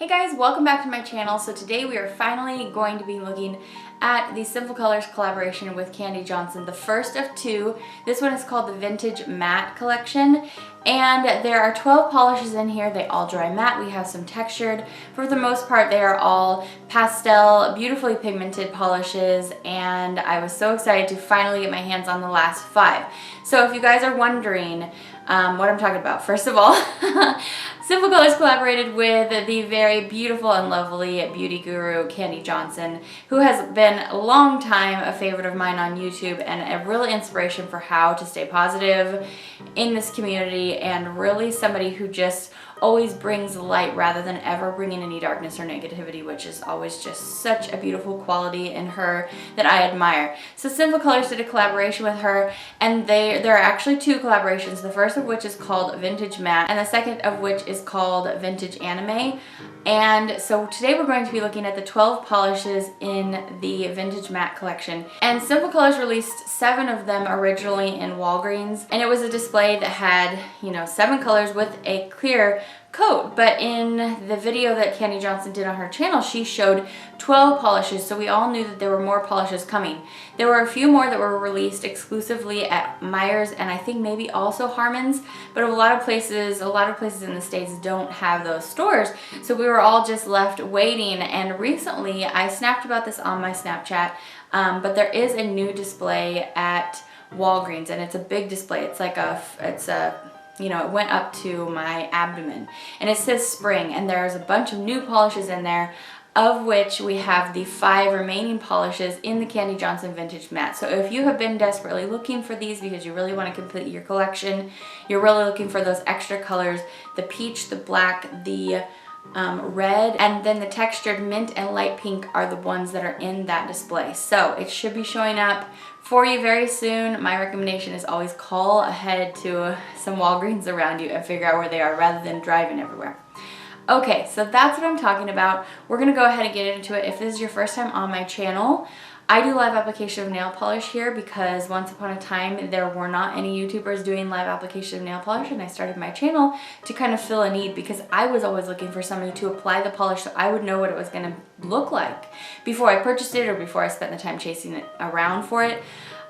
Hey guys, welcome back to my channel. So today we are finally going to be looking at the Sinful Colors collaboration with Kandee Johnson, the first of two. This one is called the Vintage Matte Collection, and there are 12 polishes in here. They all dry matte. We have some textured. For the most part, they are all pastel, beautifully pigmented polishes, and I was so excited to finally get my hands on the last 5. So if you guys are wondering what I'm talking about, first of all, Sinful Colors collaborated with the very beautiful and lovely beauty guru Kandee Johnson, who has been a long time a favorite of mine on YouTube and a real inspiration for how to stay positive in this community, and really somebody who just always brings light rather than ever bringing any darkness or negativity, which is always just such a beautiful quality in her that I admire. So Sinful Colors did a collaboration with her, and there are actually 2 collaborations, the first of which is called Vintage Matte and the second of which is called Vintage Anime. And so today we're going to be looking at the 12 polishes in the Vintage Matte collection. And Sinful Colors released 7 of them originally in Walgreens, and it was a display that had, 7 colors with a clear coat. But in the video that Kandee Johnson did on her channel, she showed 12 polishes, so we all knew that there were more polishes coming. There were a few more that were released exclusively at Myers and I think maybe also Harmon's, but a lot of places in the States don't have those stores, so we were all just left waiting. And recently I snapped about this on my Snapchat, but there is a new display at Walgreens, and it's a big display. It's like it went up to my abdomen, and it says spring, and there's a bunch of new polishes in there, of which we have the 5 remaining polishes in the Kandee Johnson Vintage Matte. So if you have been desperately looking for these because you really want to complete your collection, you're really looking for those extra colors, the peach, the black, the red, and then the textured mint and light pink are the ones that are in that display. So it should be showing up for you very soon. My recommendation is always call ahead to some Walgreens around you and figure out where they are rather than driving everywhere. Okay, so that's what I'm talking about. We're gonna go ahead and get into it. If this is your first time on my channel, I do live application of nail polish here because once upon a time there were not any YouTubers doing live application of nail polish, and I started my channel to kind of fill a need because I was always looking for somebody to apply the polish so I would know what it was going to look like before I purchased it or before I spent the time chasing it around for it.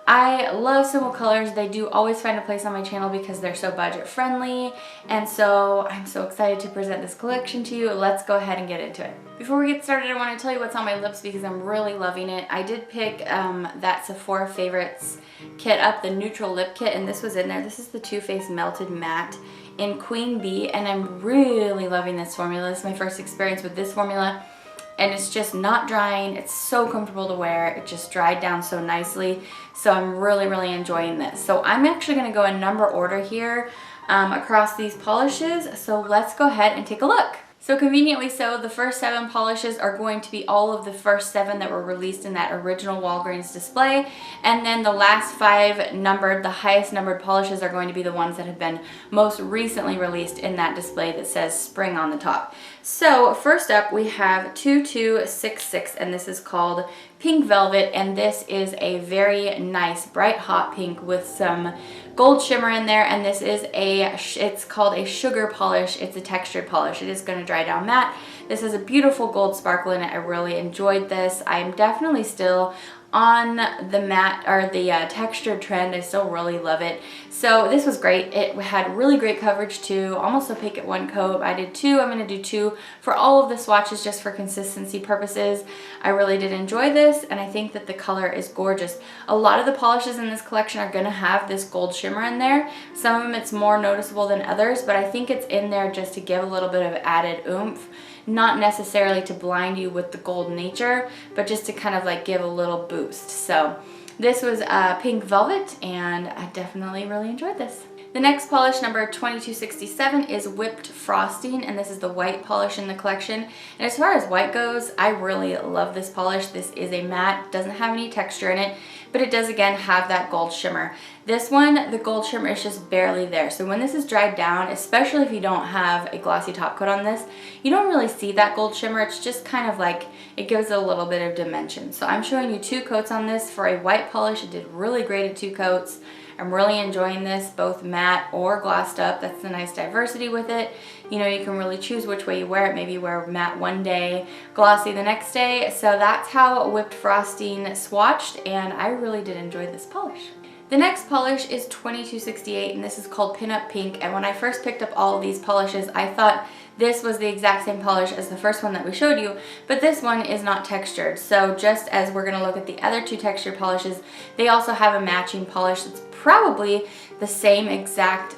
I love Sinful Colors. They do always find a place on my channel because they're so budget friendly, and so I'm so excited to present this collection to you. Let's go ahead and get into it. Before we get started, I want to tell you what's on my lips because I'm really loving it. I did pick that Sephora Favorites kit up, the neutral lip kit, and this was in there. This is the Too Faced Melted Matte in Queen Bee, and I'm really loving this formula. This is my first experience with this formula, and it's just not drying. It's so comfortable to wear. It just dried down so nicely. So I'm really enjoying this. So I'm actually going to go in number order here across these polishes. So let's go ahead and take a look. So conveniently so, the first 7 polishes are going to be all of the first 7 that were released in that original Walgreens display, and then the last 5 numbered, the highest numbered polishes are going to be the ones that have been most recently released in that display that says spring on the top. So first up we have 2266, and this is called Pink Velvet, and this is a very nice bright hot pink with some gold shimmer in there, and this is it's called a sugar polish. It's a textured polish. It is going to dry down matte. This is a beautiful gold sparkle in it. I really enjoyed this. I'm definitely still on the matte or the textured trend. I still really love it. So this was great. It had really great coverage too, almost opaque at 1 coat. I did 2. I'm going to do 2 for all of the swatches just for consistency purposes. I really did enjoy this, and I think that the color is gorgeous. A lot of the polishes in this collection are going to have this gold shimmer in there. Some of them it's more noticeable than others, but I think it's in there just to give a little bit of added oomph. Not necessarily to blind you with the gold nature, but just to kind of like give a little boost. So this was Pink Velvet, and I definitely really enjoyed this. The next polish, number 2267, is Whipped Frosting, and this is the white polish in the collection. And as far as white goes, I really love this polish. This is a matte, doesn't have any texture in it, but it does again have that gold shimmer. This one, the gold shimmer is just barely there. So when this is dried down, especially if you don't have a glossy top coat on this, you don't really see that gold shimmer. It's just kind of like, it gives it a little bit of dimension. So I'm showing you 2 coats on this for a white polish. It did really great at 2 coats. I'm really enjoying this, both matte or glossed up. That's the nice diversity with it. You know, you can really choose which way you wear it. Maybe you wear matte one day, glossy the next day. So that's how Whipped Frosting swatched, and I really did enjoy this polish. The next polish is $22.68, and this is called Pinup Pink. And when I first picked up all of these polishes, I thought this was the exact same polish as the first one that we showed you, but this one is not textured. So just as we're gonna look at the other two textured polishes, they also have a matching polish that's probably the same exact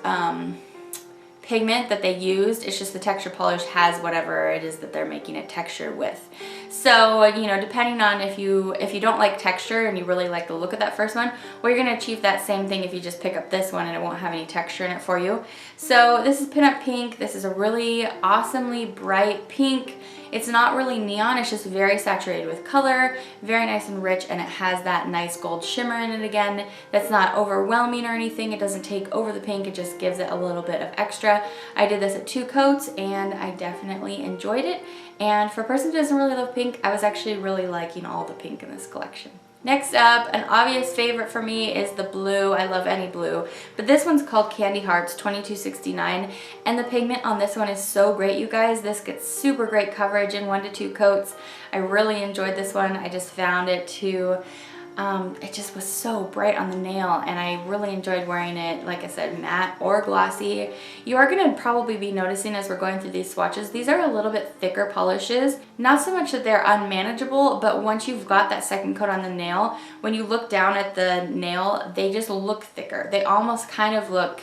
pigment that they used. It's just the texture polish has whatever it is that they're making it texture with. So, you know, depending on if you don't like texture and you really like the look of that first one, well, you're gonna achieve that same thing if you just pick up this one and it won't have any texture in it for you. So this is Pinup Pink. This is a really awesomely bright pink. It's not really neon, it's just very saturated with color, very nice and rich, and it has that nice gold shimmer in it again. That's not overwhelming or anything. It doesn't take over the pink, it just gives it a little bit of extra. I did this at 2 coats and I definitely enjoyed it. And for a person who doesn't really love pink, I was actually really liking all the pink in this collection. Next up, an obvious favorite for me is the blue. I love any blue, but this one's called Candy Hearts, $22.69, and the pigment on this one is so great, you guys. This gets super great coverage in 1 to 2 coats. I really enjoyed this one. I just found it to it just was so bright on the nail, and I really enjoyed wearing it, like I said, matte or glossy. You are going to probably be noticing as we're going through these swatches, these are a little bit thicker polishes. Not so much that they're unmanageable, but once you've got that second coat on the nail, when you look down at the nail, they just look thicker. They almost kind of look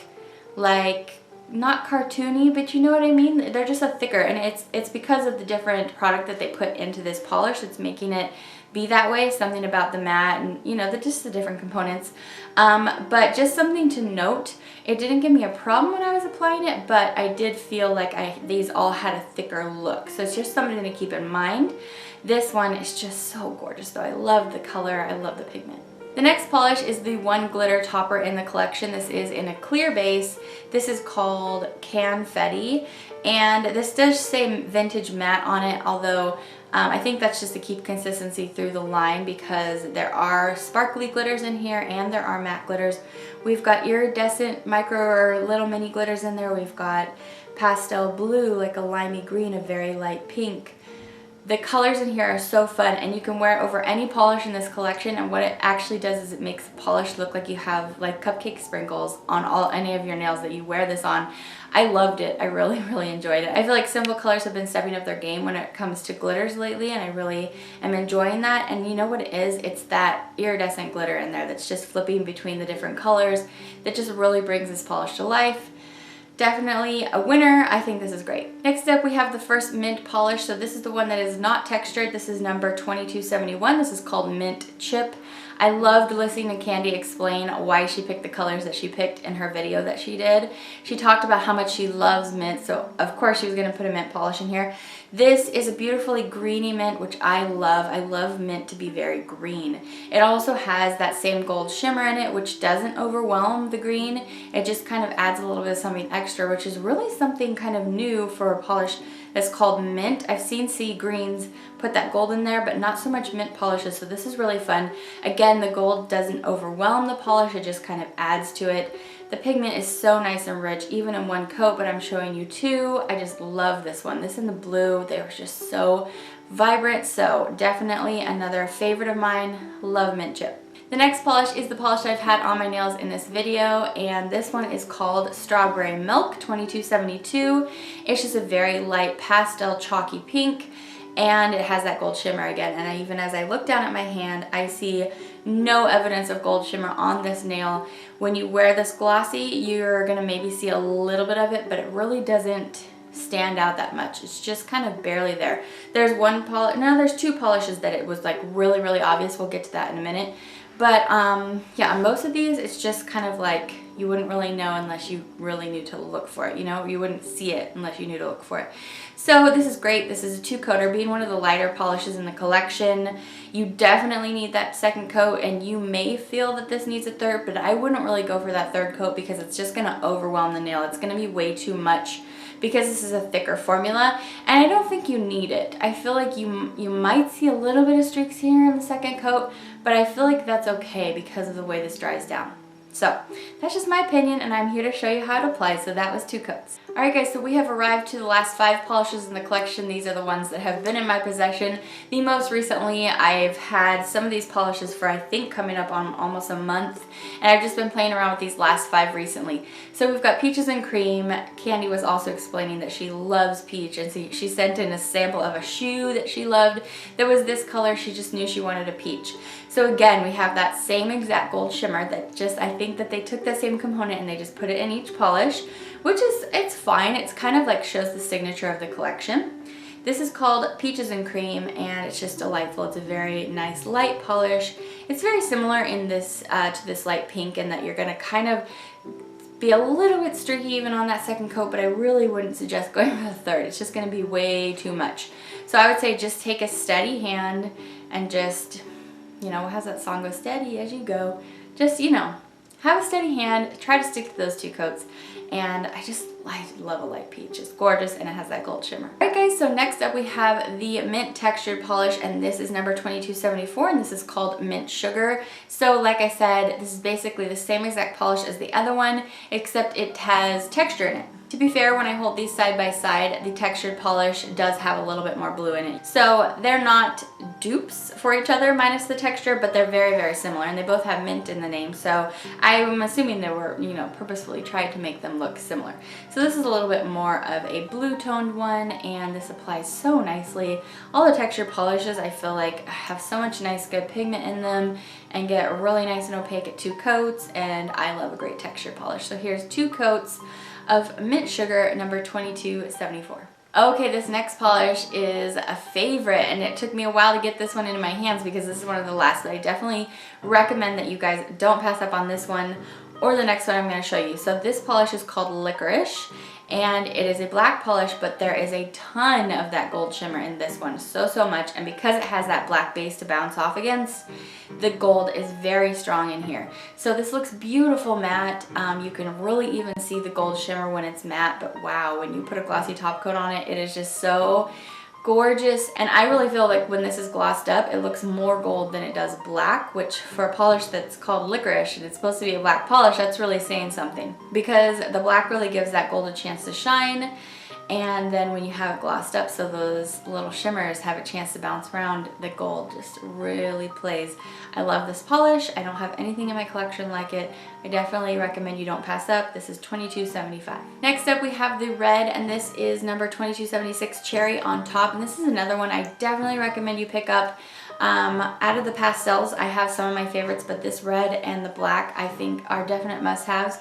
like, not cartoony, but you know what I mean? They're just a thicker, and it's because of the different product that they put into this polish that's making it be that way. Something about the matte and, you know, just the different components. But just something to note, it didn't give me a problem when I was applying it, but I did feel like these all had a thicker look. So it's just something to keep in mind. This one is just so gorgeous though. I love the color, I love the pigment. The next polish is the one glitter topper in the collection. This is in a clear base. This is called Kanfetti, and this does say vintage matte on it, although I think that's just to keep consistency through the line, because there are sparkly glitters in here and there are matte glitters. We've got iridescent micro or little mini glitters in there. We've got pastel blue, like a limey green, a very light pink. The colors in here are so fun, and you can wear it over any polish in this collection, and what it actually does is it makes the polish look like you have like cupcake sprinkles on any of your nails that you wear this on. I loved it. I really, really enjoyed it. I feel like Sinful Colors have been stepping up their game when it comes to glitters lately, and I really am enjoying that. And you know what it is? It's that iridescent glitter in there that's just flipping between the different colors that just really brings this polish to life. Definitely a winner. I think this is great. Next up, we have the first mint polish. So this is the one that is not textured. This is number 2271. This is called Mint Chip. I loved listening to Kandee explain why she picked the colors that she picked in her video that she did. She talked about how much she loves mint, so of course she was going to put a mint polish in here. This is a beautifully greeny mint, which I love. I love mint to be very green. It also has that same gold shimmer in it, which doesn't overwhelm the green. It just kind of adds a little bit of something extra, which is really something kind of new for a polish that's called mint. I've seen sea greens put that gold in there, but not so much mint polishes, so this is really fun. Again, the gold doesn't overwhelm the polish, it just kind of adds to it. The pigment is so nice and rich, even in 1 coat, but I'm showing you 2. I just love this one. This and the blue, they were just so vibrant, so definitely another favorite of mine. Love Mint Chip. The next polish is the polish I've had on my nails in this video, and this one is called Strawberry Milk, $22.72. It's just a very light pastel chalky pink, and it has that gold shimmer again. And even as I look down at my hand, I see no evidence of gold shimmer on this nail. When you wear this glossy, you're gonna maybe see a little bit of it, but it really doesn't stand out that much. It's just kind of barely there. There's one polish, no, there's 2 polishes that it was like really, really obvious. We'll get to that in a minute. But yeah, on most of these, it's just kind of like you wouldn't really know unless you really knew to look for it, you know? You wouldn't see it unless you knew to look for it. So this is great. This is a 2-coater, being one of the lighter polishes in the collection. You definitely need that second coat, and you may feel that this needs a third, but I wouldn't really go for that third coat because it's just gonna overwhelm the nail. It's gonna be way too much because this is a thicker formula, and I don't think you need it. I feel like you might see a little bit of streaks here in the second coat, but I feel like that's okay because of the way this dries down. So that's just my opinion, and I'm here to show you how it applies. So that was 2 coats. Alright guys, so we have arrived to the last 5 polishes in the collection. These are the ones that have been in my possession. The most recently, I've had some of these polishes for I think coming up on almost a month, and I've just been playing around with these last 5 recently. So we've got Peaches and Cream. Kandee was also explaining that she loves peach, and so she sent in a sample of a shoe that she loved. There was this color, she just knew she wanted a peach. So again, we have that same exact gold shimmer that just, I think that they took the same component and they just put it in each polish, which is, it's fine. It's kind of like shows the signature of the collection. This is called Peaches and Cream, and it's just delightful. It's a very nice light polish. It's very similar in this to this light pink, in that you're gonna kind of be a little bit streaky even on that second coat, but I really wouldn't suggest going for the third. It's just gonna be way too much. So I would say just take a steady hand and just, you know, how's that song go? Steady as you go. Just, you know, have a steady hand, try to stick to those 2 coats, and I love a light peach. It's gorgeous, and it has that gold shimmer. Alright guys, so next up we have the mint textured polish, and this is number 2274, and this is called Mint Sugar. So like I said, this is basically the same exact polish as the other one, except it has texture in it. To be fair, when I hold these side by side, the textured polish does have a little bit more blue in it. So they're not dupes for each other minus the texture, but they're very, very similar, and they both have mint in the name. So I'm assuming they were, you know, purposefully tried to make them look similar. So this is a little bit more of a blue toned one, and this applies so nicely. All the textured polishes I feel like have so much nice good pigment in them and get really nice and opaque at 2 coats, and I love a great textured polish. So here's 2 coats of Mint Sugar, number 2274. Okay, this next polish is a favorite, and it took me a while to get this one into my hands because this is one of the last, but I definitely recommend that you guys don't pass up on this one or the next one I'm going to show you. So this polish is called Licorice, and it is a black polish, but there is a ton of that gold shimmer in this one, so much, and because it has that black base to bounce off against, the gold is very strong in here. So this looks beautiful matte. You can really even see the gold shimmer when it's matte, but wow, when you put a glossy top coat on it, it is just so gorgeous. And I really feel like when this is glossed up, it looks more gold than it does black, which for a polish that's called Licorice and it's supposed to be a black polish, that's really saying something, because the black really gives that gold a chance to shine. And then when you have it glossed up, so those little shimmers have a chance to bounce around, the gold just really plays. I love this polish. I don't have anything in my collection like it. I definitely recommend you don't pass up. This is $22.75. Next up we have the red, and this is number 2276 Cherry on Top, and this is another one I definitely recommend you pick up. Out of the pastels, I have some of my favorites, but this red and the black I think are definite must-haves.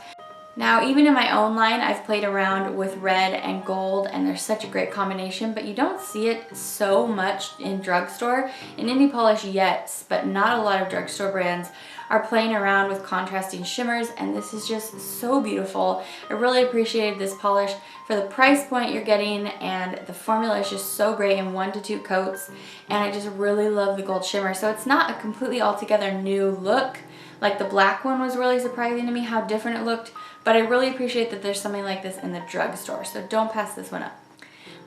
Now, even in my own line, I've played around with red and gold, and they're such a great combination, but you don't see it so much in drugstore. In indie polish, yes, but not a lot of drugstore brands are playing around with contrasting shimmers, and this is just so beautiful. I really appreciated this polish for the price point you're getting, and the formula is just so great in 1 to 2 coats, and I just really love the gold shimmer. So it's not a completely altogether new look. Like the black one was really surprising to me how different it looked, but I really appreciate that there's something like this in the drugstore, so don't pass this one up.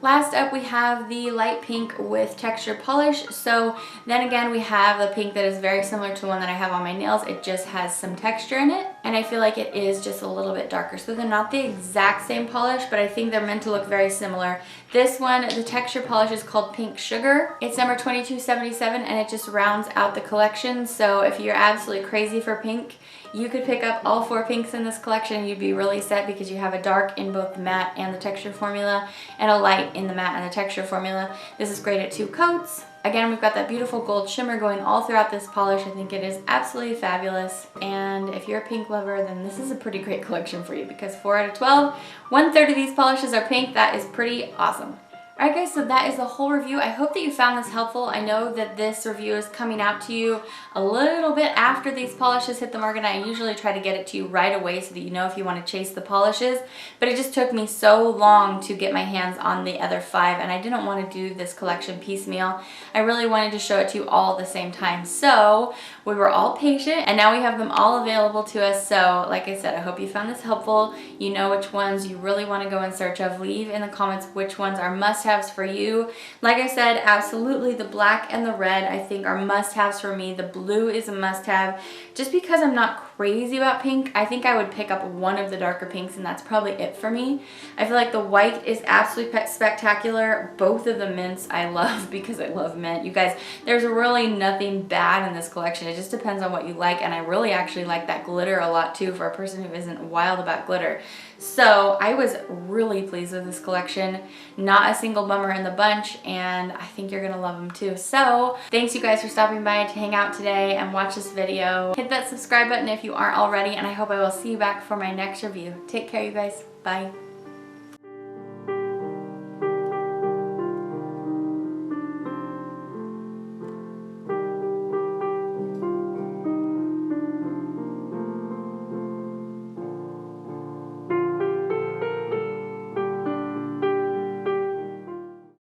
Last up we have the light pink with texture polish. So then again we have the pink that is very similar to the one that I have on my nails. It just has some texture in it, and I feel like it is just a little bit darker. So they're not the exact same polish, but I think they're meant to look very similar. This one, the texture polish is called Pink Sugar. It's number 2277, and it just rounds out the collection. So if you're absolutely crazy for pink, you could pick up all 4 pinks in this collection and you'd be really set, because you have a dark in both the matte and the texture formula and a light in the matte and the texture formula. This is great at 2 coats. Again, we've got that beautiful gold shimmer going all throughout this polish. I think it is absolutely fabulous. And if you're a pink lover, then this is a pretty great collection for you, because 4 out of 12, 1/3 of these polishes are pink. That is pretty awesome. Alright guys, so that is the whole review. I hope that you found this helpful. I know that this review is coming out to you a little bit after these polishes hit the market. I usually try to get it to you right away so that you know if you want to chase the polishes, but it just took me so long to get my hands on the other 5, and I didn't want to do this collection piecemeal. I really wanted to show it to you all at the same time. So we were all patient, and now we have them all available to us. So like I said, I hope you found this helpful. You know which ones you really want to go in search of. Leave in the comments which ones are must-haves for you. Like I said, absolutely the black and the red I think are must-haves for me. The blue is a must-have just because I'm not crazy about pink. I think I would pick up one of the darker pinks and that's probably it for me. I feel like the white is absolutely spectacular. Both of the mints I love because I love mint. You guys, there's really nothing bad in this collection. It just depends on what you like, and I really actually like that glitter a lot too for a person who isn't wild about glitter. So I was really pleased with this collection. Not a single bummer in the bunch, and I think you're gonna love them too. So thanks you guys for stopping by to hang out today and watch this video. Hit that subscribe button if you aren't already, and I hope I will see you back for my next review. Take care, you guys. Bye.